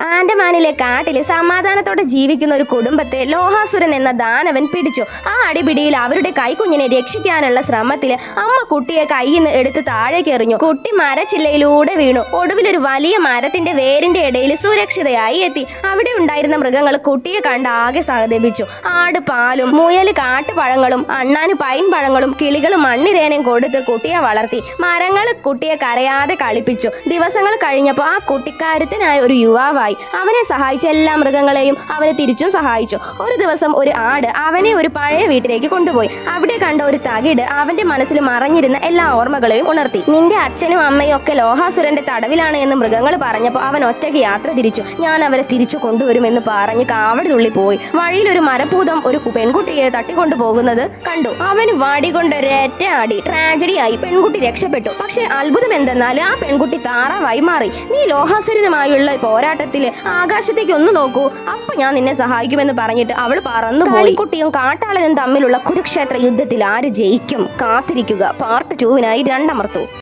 ആൻഡമാനിലെ കാട്ടില് സമാധാനത്തോടെ ജീവിക്കുന്ന ഒരു കുടുംബത്തെ ലോഹാസുരൻ എന്ന ദാനവൻ പിടിച്ചു. ആ അടിപിടിയിൽ അവരുടെ കൈക്കുഞ്ഞിനെ രക്ഷിക്കാനുള്ള ശ്രമത്തില് അമ്മ കുട്ടിയെ കയ്യിൽ നിന്ന് എടുത്ത് താഴേക്ക് എറിഞ്ഞു. കുട്ടി മരച്ചില്ലയിലൂടെ വീണു. ഒടുവിൽ ഒരു വലിയ മരത്തിന്റെ വേരിന്റെ ഇടയിൽ സുരക്ഷിതയായി എത്തി. അവിടെ ഉണ്ടായിരുന്ന മൃഗങ്ങൾ കുട്ടിയെ കണ്ട് ആകെ സഹതപിച്ചു. ആട് പാലും, മുയല് കാട്ടുപഴങ്ങളും, അണ്ണാന് പൈൻ പഴങ്ങളും, കിളികളും മണ്ണിരേനയും കൊടുത്ത് കുട്ടിയെ വളർത്തി. മരങ്ങൾ കുട്ടിയെ കരയാതെ കളിപ്പിച്ചു. ദിവസങ്ങൾ കഴിഞ്ഞപ്പോൾ ആ കുട്ടിക്കാരത്തിനായ ഒരു യുവാവായി. അവനെ സഹായിച്ച എല്ലാ മൃഗങ്ങളെയും അവനെ തിരിച്ചും സഹായിച്ചു. ഒരു ദിവസം ഒരു ആട് അവനെ ഒരു പഴയ വീട്ടിലേക്ക് കൊണ്ടുപോയി. അവിടെ കണ്ട ഒരു തകിട് അവന്റെ മനസ്സിൽ മറഞ്ഞിരുന്ന എല്ലാ ഓർമ്മകളെയും ഉണർത്തി. നിന്റെ അച്ഛനും അമ്മയും ഒക്കെ ലോഹാസുരന്റെ തടവിലാണ് എന്ന് മൃഗങ്ങൾ പറഞ്ഞപ്പോൾ അവൻ ഒറ്റയ്ക്ക് യാത്ര തിരിച്ചു. ഞാൻ അവരെ തിരിച്ചു കൊണ്ടുവരുമെന്ന് പറഞ്ഞ് കാവടി തുള്ളി പോയി. വഴിയിൽ ഒരു മരഭൂതം ഒരു പെൺകുട്ടിയെ തട്ടിക്കൊണ്ടു പോകുന്നത് കണ്ടു. അവന് വടി കൊണ്ട് ഒരൊറ്റ അടി. ട്രാജഡിയായി. പെൺകുട്ടി രക്ഷപ്പെട്ടു. പക്ഷെ അത്ഭുതം എന്തെന്നാൽ ആ പെൺകുട്ടി താറാവായി മാറി. നീ ലോഹാസുരനുമായുള്ള പോരാട്ടത്തിൽ ആകാശത്തേക്ക് ഒന്ന് നോക്കൂ, അപ്പൊ ഞാൻ നിന്നെ സഹായിക്കുമെന്ന് പറഞ്ഞിട്ട് അവൾ പറന്നുപോയി. കുട്ടിയും കാട്ടാളനും തമ്മിലുള്ള കുരുക്ഷേത്ര യുദ്ധത്തിൽ ആര് ജയിക്കും? കാത്തിരിക്കുക. പാർട്ട് 2 2 അമർത്തു.